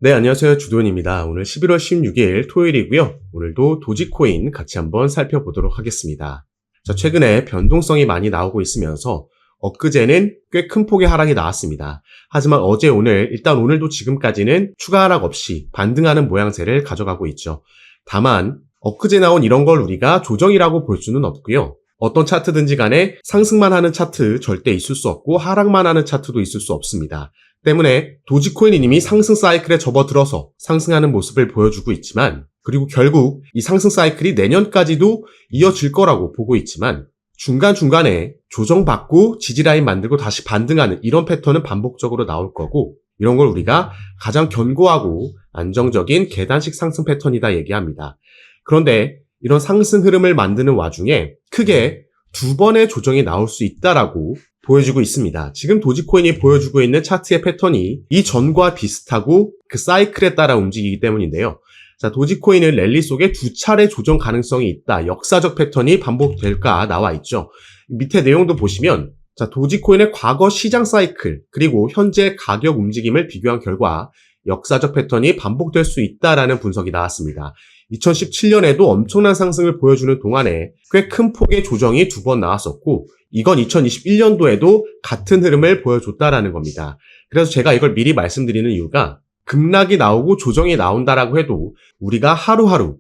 네, 안녕하세요. 주도현입니다. 오늘 11월 16일 토요일이고요. 오늘도 도지코인 같이 한번 살펴보도록 하겠습니다. 자, 최근에 변동성이 많이 나오고 있으면서 엊그제는 꽤 큰 폭의 하락이 나왔습니다. 하지만 어제 오늘, 일단 오늘도 지금까지는 추가 하락 없이 반등하는 모양새를 가져가고 있죠. 다만 엊그제 나온 이런 걸 우리가 조정이라고 볼 수는 없고요. 어떤 차트든지 간에 상승만 하는 차트 절대 있을 수 없고 하락만 하는 차트도 있을 수 없습니다. 때문에 도지코인이 이미 상승 사이클에 접어들어서 상승하는 모습을 보여주고 있지만, 그리고 결국 이 상승 사이클이 내년까지도 이어질 거라고 보고 있지만, 중간중간에 조정받고 지지라인 만들고 다시 반등하는 이런 패턴은 반복적으로 나올 거고, 이런 걸 우리가 가장 견고하고 안정적인 계단식 상승 패턴이다 얘기합니다. 그런데 이런 상승 흐름을 만드는 와중에 크게 두 번의 조정이 나올 수 있다라고 보여주고 있습니다. 지금 도지코인이 보여주고 있는 차트의 패턴이 이전과 비슷하고 그 사이클에 따라 움직이기 때문인데요. 자, 도지코인은 랠리 속에 두 차례 조정 가능성이 있다. 역사적 패턴이 반복될까 나와 있죠. 밑에 내용도 보시면, 자, 도지코인의 과거 시장 사이클 그리고 현재 가격 움직임을 비교한 결과 역사적 패턴이 반복될 수 있다라는 분석이 나왔습니다. 2017년에도 엄청난 상승을 보여주는 동안에 꽤 큰 폭의 조정이 두 번 나왔었고, 이건 2021년도에도 같은 흐름을 보여줬다라는 겁니다. 그래서 제가 이걸 미리 말씀드리는 이유가, 급락이 나오고 조정이 나온다라고 해도 우리가 하루하루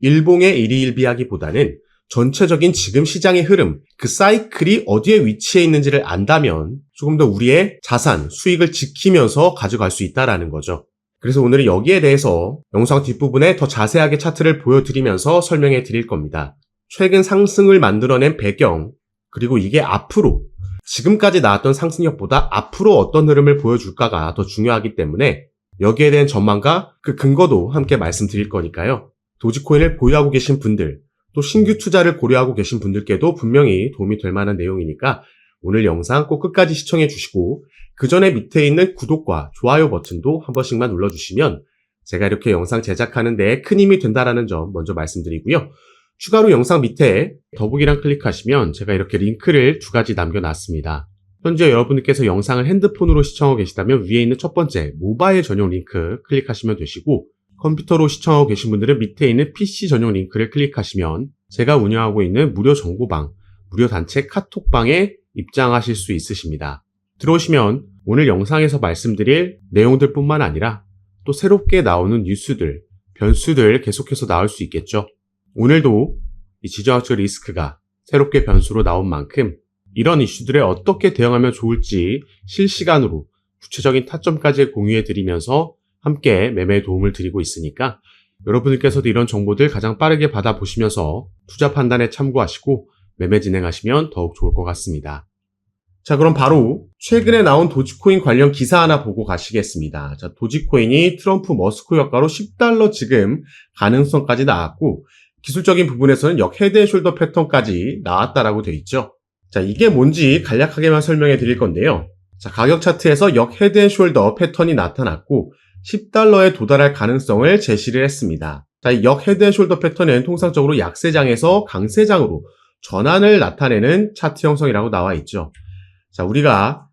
일봉의 일희일비하기보다는 전체적인 지금 시장의 흐름, 그 사이클이 어디에 위치해 있는지를 안다면 조금 더 우리의 자산, 수익을 지키면서 가져갈 수 있다라는 거죠. 그래서 오늘은 여기에 대해서 영상 뒷부분에 더 자세하게 차트를 보여드리면서 설명해 드릴 겁니다. 최근 상승을 만들어낸 배경, 그리고 이게 앞으로 지금까지 나왔던 상승력보다 앞으로 어떤 흐름을 보여줄까가 더 중요하기 때문에 여기에 대한 전망과 그 근거도 함께 말씀드릴 거니까요. 도지코인을 보유하고 계신 분들, 또 신규 투자를 고려하고 계신 분들께도 분명히 도움이 될 만한 내용이니까 오늘 영상 꼭 끝까지 시청해 주시고, 그 전에 밑에 있는 구독과 좋아요 버튼도 한 번씩만 눌러주시면 제가 이렇게 영상 제작하는 데 큰 힘이 된다는 점 먼저 말씀드리고요. 추가로 영상 밑에 더보기란 클릭하시면 제가 이렇게 링크를 두 가지 남겨놨습니다. 현재 여러분께서 영상을 핸드폰으로 시청하고 계시다면 위에 있는 첫 번째 모바일 전용 링크 클릭하시면 되시고, 컴퓨터로 시청하고 계신 분들은 밑에 있는 PC 전용 링크를 클릭하시면 제가 운영하고 있는 무료 정보방, 무료 단체 카톡방에 입장하실 수 있으십니다. 들어오시면 오늘 영상에서 말씀드릴 내용들 뿐만 아니라 또 새롭게 나오는 뉴스들, 변수들 계속해서 나올 수 있겠죠. 오늘도 이 지정학적 리스크가 새롭게 변수로 나온 만큼 이런 이슈들에 어떻게 대응하면 좋을지 실시간으로 구체적인 타점까지 공유해 드리면서 함께 매매에 도움을 드리고 있으니까 여러분들께서도 이런 정보들 가장 빠르게 받아보시면서 투자 판단에 참고하시고 매매 진행하시면 더욱 좋을 것 같습니다. 자, 그럼 바로 최근에 나온 도지코인 관련 기사 하나 보고 가시겠습니다. 자, 도지코인이 트럼프 머스크 효과로 $10 지금 가능성까지 나왔고, 기술적인 부분에서는 역 헤드 앤 숄더 패턴까지 나왔다라고 되어 있죠. 자, 이게 뭔지 간략하게만 설명해 드릴 건데요. 자, 가격 차트에서 역 헤드 앤 숄더 패턴이 나타났고 $10에 도달할 가능성을 제시를 했습니다. 자, 이 역 헤드 앤 숄더 패턴은 통상적으로 약세장에서 강세장으로 전환을 나타내는 차트 형성이라고 나와 있죠. 자, 우리가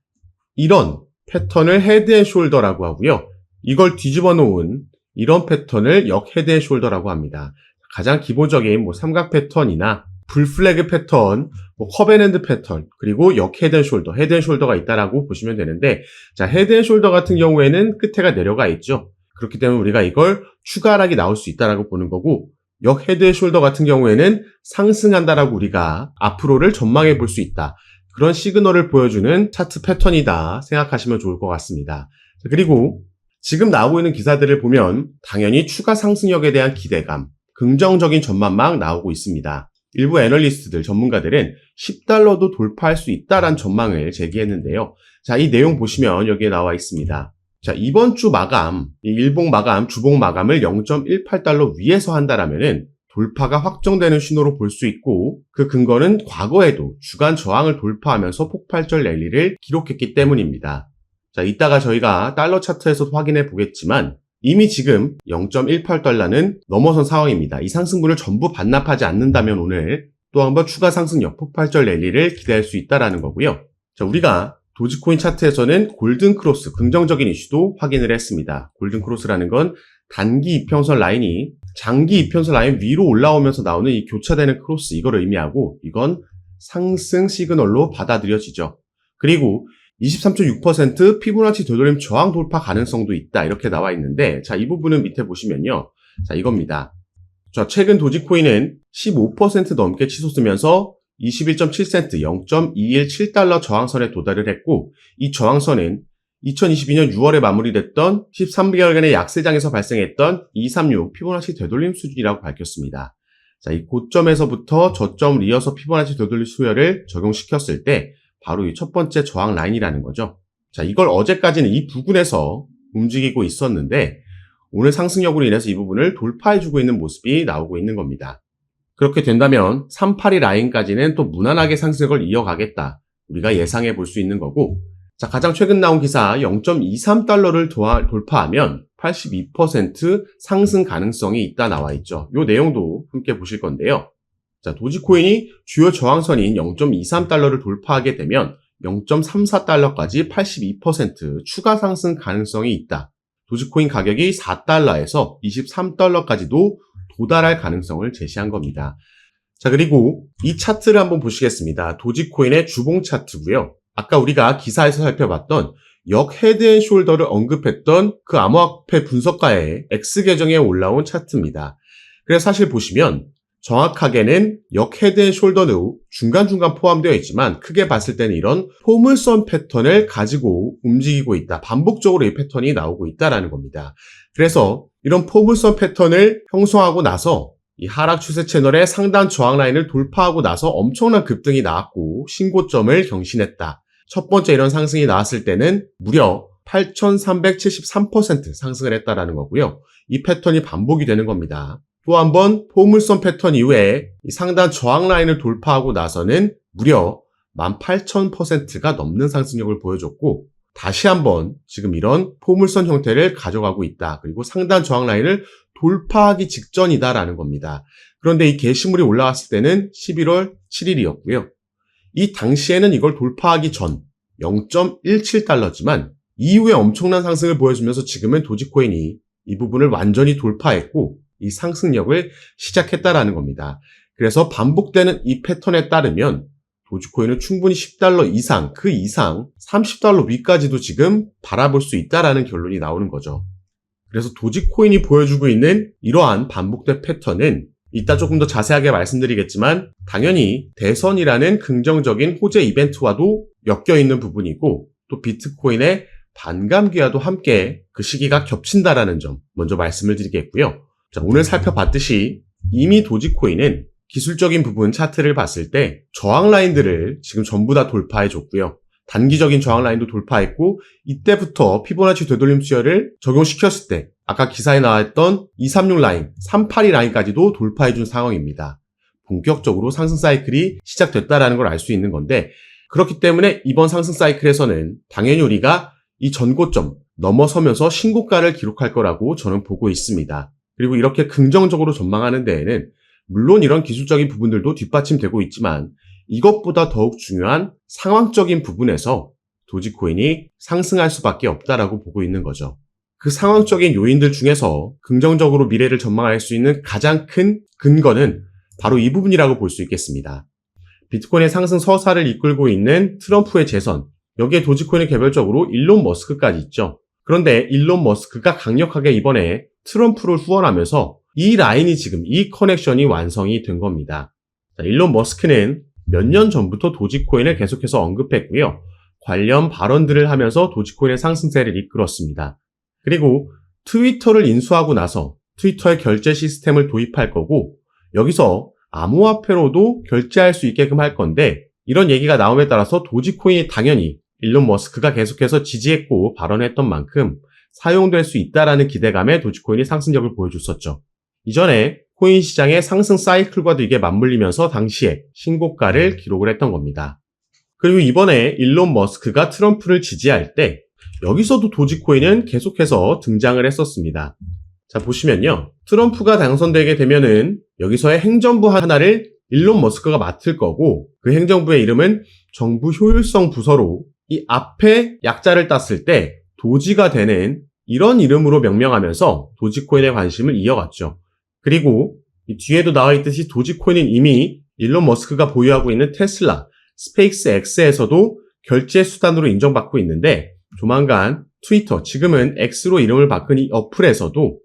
이런 패턴을 헤드 앤 숄더라고 하고요. 이걸 뒤집어 놓은 이런 패턴을 역 헤드 앤 숄더라고 합니다. 가장 기본적인 삼각 패턴이나 불플래그 패턴, 커벤앤드 패턴, 그리고 역 헤드 앤 숄더, 헤드 앤 숄더가 있다라고 보시면 되는데, 자, 헤드 앤 숄더 같은 경우에는 끝에가 내려가 있죠. 그렇기 때문에 우리가 이걸 추가 하락이 나올 수 있다라고 보는 거고, 역 헤드 앤 숄더 같은 경우에는 상승한다라고 우리가 앞으로를 전망해 볼 수 있다. 그런 시그널을 보여주는 차트 패턴이다 생각하시면 좋을 것 같습니다. 그리고 지금 나오고 있는 기사들을 보면 당연히 추가 상승력에 대한 기대감, 긍정적인 전망만 나오고 있습니다. 일부 애널리스트들, 전문가들은 $10도 돌파할 수 있다라는 전망을 제기했는데요. 자, 이 내용 보시면 여기에 나와 있습니다. 자, 이번 주 마감, 이 일봉 마감, 주봉 마감을 $0.18 위에서 한다라면은 돌파가 확정되는 신호로 볼 수 있고, 그 근거는 과거에도 주간 저항을 돌파하면서 폭발적 랠리를 기록했기 때문입니다. 자, 이따가 저희가 달러 차트에서도 확인해 보겠지만 이미 지금 $0.18는 넘어선 상황입니다. 이 상승분을 전부 반납하지 않는다면 오늘 또 한번 추가 상승력, 폭발적 랠리를 기대할 수 있다는 거고요. 자, 우리가 도지코인 차트에서는 골든크로스, 긍정적인 이슈도 확인을 했습니다. 골든크로스라는 건 단기 이평선 라인이 장기 이평선 라인 위로 올라오면서 나오는 이 교차되는 크로스, 이걸 의미하고 이건 상승 시그널로 받아들여지죠. 그리고 23.6% 피보나치 되돌림 저항 돌파 가능성도 있다, 이렇게 나와 있는데, 자, 이 부분은 밑에 보시면요. 자, 이겁니다. 자, 최근 도지코인은 15% 넘게 치솟으면서 21.7센트, 0.217달러 저항선에 도달을 했고, 이 저항선은 2022년 6월에 마무리됐던 13개월간의 약세장에서 발생했던 236 피보나치 되돌림 수준이라고 밝혔습니다. 자, 이 고점에서부터 저점을 이어서 피보나치 되돌림 수열을 적용시켰을 때 바로 이 첫 번째 저항 라인이라는 거죠. 자, 이걸 어제까지는 이 부근에서 움직이고 있었는데 오늘 상승력으로 인해서 이 부분을 돌파해주고 있는 모습이 나오고 있는 겁니다. 그렇게 된다면 382 라인까지는 또 무난하게 상승을 이어가겠다, 우리가 예상해 볼 수 있는 거고, 자, 가장 최근 나온 기사 0.23달러를 돌파하면 82% 상승 가능성이 있다 나와 있죠. 이 내용도 함께 보실 건데요. 자, 도지코인이 주요 저항선인 0.23달러를 돌파하게 되면 0.34달러까지 82% 추가 상승 가능성이 있다. 도지코인 가격이 4달러에서 23달러까지도 도달할 가능성을 제시한 겁니다. 자, 그리고 이 차트를 한번 보시겠습니다. 도지코인의 주봉 차트고요. 아까 우리가 기사에서 살펴봤던 역 헤드앤숄더를 언급했던 그 암호화폐 분석가의 X 계정에 올라온 차트입니다. 그래서 사실 보시면 정확하게는 역 헤드앤숄더도 중간중간 포함되어 있지만 크게 봤을 때는 이런 포물선 패턴을 가지고 움직이고 있다. 반복적으로 이 패턴이 나오고 있다는 겁니다. 그래서 이런 포물선 패턴을 형성하고 나서 이 하락 추세 채널의 상단 저항 라인을 돌파하고 나서 엄청난 급등이 나왔고 신고점을 경신했다. 첫 번째 이런 상승이 나왔을 때는 무려 8,373% 상승을 했다라는 거고요. 이 패턴이 반복이 되는 겁니다. 또 한 번 포물선 패턴 이후에 이 상단 저항 라인을 돌파하고 나서는 무려 18,000%가 넘는 상승력을 보여줬고, 다시 한번 지금 이런 포물선 형태를 가져가고 있다. 그리고 상단 저항 라인을 돌파하기 직전이다라는 겁니다. 그런데 이 게시물이 올라왔을 때는 11월 7일이었고요. 이 당시에는 이걸 돌파하기 전 0.17달러지만 이후에 엄청난 상승을 보여주면서 지금은 도지코인이 이 부분을 완전히 돌파했고 이 상승력을 시작했다라는 겁니다. 그래서 반복되는 이 패턴에 따르면 도지코인은 충분히 10달러 이상, 그 이상 30달러 위까지도 지금 바라볼 수 있다라는 결론이 나오는 거죠. 그래서 도지코인이 보여주고 있는 이러한 반복된 패턴은 이따 조금 더 자세하게 말씀드리겠지만 당연히 대선이라는 긍정적인 호재 이벤트와도 엮여있는 부분이고 또 비트코인의 반감기와도 함께 그 시기가 겹친다라는 점 먼저 말씀을 드리겠고요. 자, 오늘 살펴봤듯이 이미 도지코인은 기술적인 부분 차트를 봤을 때 저항 라인들을 지금 전부 다 돌파해줬고요. 단기적인 저항 라인도 돌파했고 이때부터 피보나치 되돌림 수열을 적용시켰을 때 아까 기사에 나왔던 236 라인, 382 라인까지도 돌파해준 상황입니다. 본격적으로 상승 사이클이 시작됐다는 걸 알 수 있는 건데 그렇기 때문에 이번 상승 사이클에서는 당연히 우리가 이 전고점 넘어서면서 신고가를 기록할 거라고 저는 보고 있습니다. 그리고 이렇게 긍정적으로 전망하는 데에는 물론 이런 기술적인 부분들도 뒷받침되고 있지만 이것보다 더욱 중요한 상황적인 부분에서 도지코인이 상승할 수밖에 없다라고 보고 있는 거죠. 그 상황적인 요인들 중에서 긍정적으로 미래를 전망할 수 있는 가장 큰 근거는 바로 이 부분이라고 볼 수 있겠습니다. 비트코인의 상승 서사를 이끌고 있는 트럼프의 재선, 여기에 도지코인은 개별적으로 일론 머스크까지 있죠. 그런데 일론 머스크가 강력하게 이번에 트럼프를 후원하면서 이 라인이 지금 이 커넥션이 완성이 된 겁니다. 자, 일론 머스크는 몇 년 전부터 도지코인을 계속해서 언급했고요. 관련 발언들을 하면서 도지코인의 상승세를 이끌었습니다. 그리고 트위터를 인수하고 나서 트위터의 결제 시스템을 도입할 거고 여기서 암호화폐로도 결제할 수 있게끔 할 건데 이런 얘기가 나옴에 따라서 도지코인이 당연히 일론 머스크가 계속해서 지지했고 발언했던 만큼 사용될 수 있다라는 기대감에 도지코인이 상승력을 보여줬었죠. 이전에 코인 시장의 상승 사이클과도 이게 맞물리면서 당시에 신고가를 기록을 했던 겁니다. 그리고 이번에 일론 머스크가 트럼프를 지지할 때 여기서도 도지코인은 계속해서 등장을 했었습니다. 자, 보시면요. 트럼프가 당선되게 되면은 여기서의 행정부 하나를 일론 머스크가 맡을 거고 그 행정부의 이름은 정부 효율성 부서로 이 앞에 약자를 땄을 때 도지가 되는 이런 이름으로 명명하면서 도지코인의 관심을 이어갔죠. 그리고 이 뒤에도 나와 있듯이 도지코인은 이미 일론 머스크가 보유하고 있는 테슬라, 스페이스 X에서도 결제 수단으로 인정받고 있는데 조만간 트위터, 지금은 X로 이름을 바꾼 이 어플에서도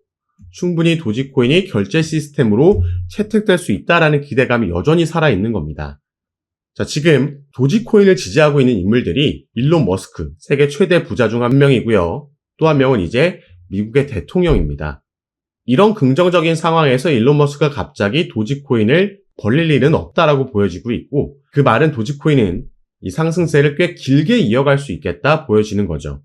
충분히 도지코인이 결제 시스템으로 채택될 수 있다라는 기대감이 여전히 살아있는 겁니다. 자, 지금 도지코인을 지지하고 있는 인물들이 일론 머스크, 세계 최대 부자 중 한 명이고요. 또 한 명은 이제 미국의 대통령입니다. 이런 긍정적인 상황에서 일론 머스크가 갑자기 도지코인을 벌릴 일은 없다라고 보여지고 있고, 그 말은 도지코인은 이 상승세를 꽤 길게 이어갈 수 있겠다 보여지는 거죠.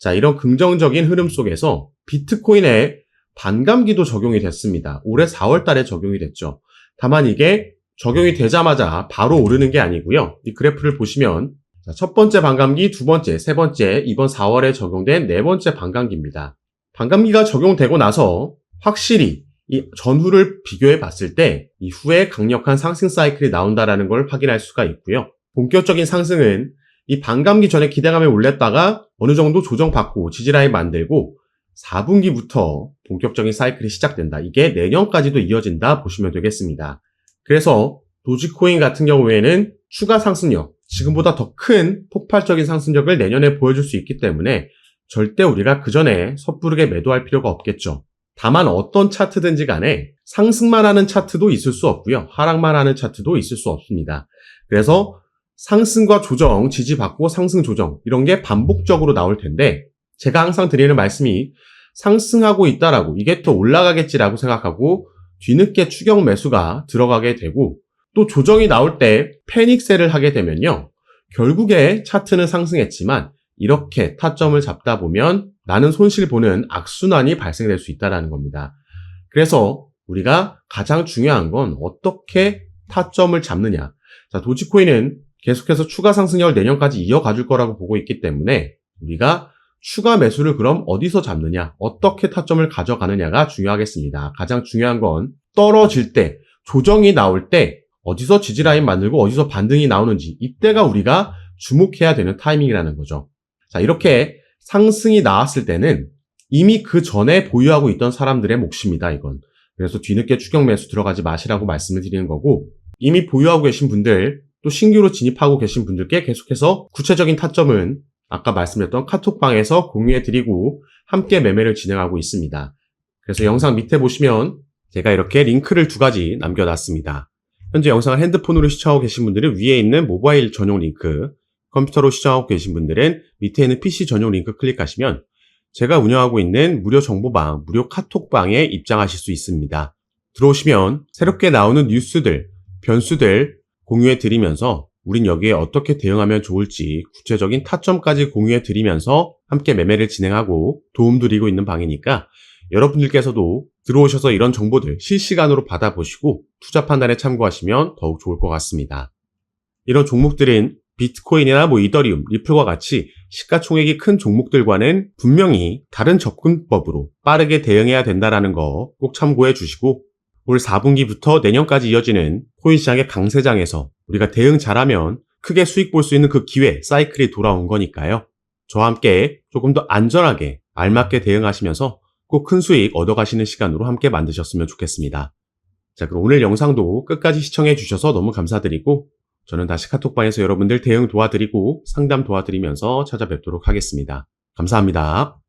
자, 이런 긍정적인 흐름 속에서 비트코인에 반감기도 적용이 됐습니다. 올해 4월 달에 적용이 됐죠. 다만 이게 적용이 되자마자 바로 오르는 게 아니고요. 이 그래프를 보시면 첫 번째 반감기, 두 번째, 세 번째, 이번 4월에 적용된 네 번째 반감기입니다. 반감기가 적용되고 나서 확실히 이 전후를 비교해 봤을 때 이후에 강력한 상승 사이클이 나온다라는 걸 확인할 수가 있고요. 본격적인 상승은 이 반감기 전에 기대감에 올렸다가 어느 정도 조정받고 지지라인 만들고 4분기부터 본격적인 사이클이 시작된다. 이게 내년까지도 이어진다 보시면 되겠습니다. 그래서 도지코인 같은 경우에는 추가 상승력, 지금보다 더 큰 폭발적인 상승력을 내년에 보여줄 수 있기 때문에 절대 우리가 그 전에 섣부르게 매도할 필요가 없겠죠. 다만 어떤 차트든지 간에 상승만 하는 차트도 있을 수 없고요. 하락만 하는 차트도 있을 수 없습니다. 그래서 상승과 조정, 지지받고 상승 조정 이런 게 반복적으로 나올 텐데 제가 항상 드리는 말씀이 상승하고 있다라고 이게 더 올라가겠지라고 생각하고 뒤늦게 추격 매수가 들어가게 되고 또 조정이 나올 때 패닉셀을 하게 되면요. 결국에 차트는 상승했지만 이렇게 타점을 잡다 보면 나는 손실 보는 악순환이 발생될 수 있다는 겁니다. 그래서 우리가 가장 중요한 건 어떻게 타점을 잡느냐. 자, 도지코인은 계속해서 추가 상승력을 내년까지 이어가줄 거라고 보고 있기 때문에 우리가 추가 매수를 그럼 어디서 잡느냐, 어떻게 타점을 가져가느냐가 중요하겠습니다. 가장 중요한 건 떨어질 때, 조정이 나올 때 어디서 지지라인 만들고 어디서 반등이 나오는지 이때가 우리가 주목해야 되는 타이밍이라는 거죠. 자, 이렇게 상승이 나왔을 때는 이미 그 전에 보유하고 있던 사람들의 몫입니다, 이건. 그래서 뒤늦게 추격 매수 들어가지 마시라고 말씀을 드리는 거고 이미 보유하고 계신 분들, 또 신규로 진입하고 계신 분들께 계속해서 구체적인 타점은 아까 말씀드렸던 카톡방에서 공유해드리고 함께 매매를 진행하고 있습니다. 그래서 영상 밑에 보시면 제가 이렇게 링크를 2가지 남겨놨습니다. 현재 영상을 핸드폰으로 시청하고 계신 분들은 위에 있는 모바일 전용 링크, 컴퓨터로 시청하고 계신 분들은 밑에 있는 PC 전용 링크 클릭하시면 제가 운영하고 있는 무료 정보방, 무료 카톡방에 입장하실 수 있습니다. 들어오시면 새롭게 나오는 뉴스들, 변수들 공유해드리면서 우린 여기에 어떻게 대응하면 좋을지 구체적인 타점까지 공유해드리면서 함께 매매를 진행하고 도움 드리고 있는 방이니까 여러분들께서도 들어오셔서 이런 정보들 실시간으로 받아보시고 투자 판단에 참고하시면 더욱 좋을 것 같습니다. 이런 종목들은 비트코인이나 이더리움, 리플과 같이 시가총액이 큰 종목들과는 분명히 다른 접근법으로 빠르게 대응해야 된다는 거 꼭 참고해 주시고 올 4분기부터 내년까지 이어지는 코인 시장의 강세장에서 우리가 대응 잘하면 크게 수익 볼 수 있는 그 기회, 사이클이 돌아온 거니까요. 저와 함께 조금 더 안전하게 알맞게 대응하시면서 꼭 큰 수익 얻어가시는 시간으로 함께 만드셨으면 좋겠습니다. 자, 그럼 오늘 영상도 끝까지 시청해 주셔서 너무 감사드리고 저는 다시 카톡방에서 여러분들 대응 도와드리고 상담 도와드리면서 찾아뵙도록 하겠습니다. 감사합니다.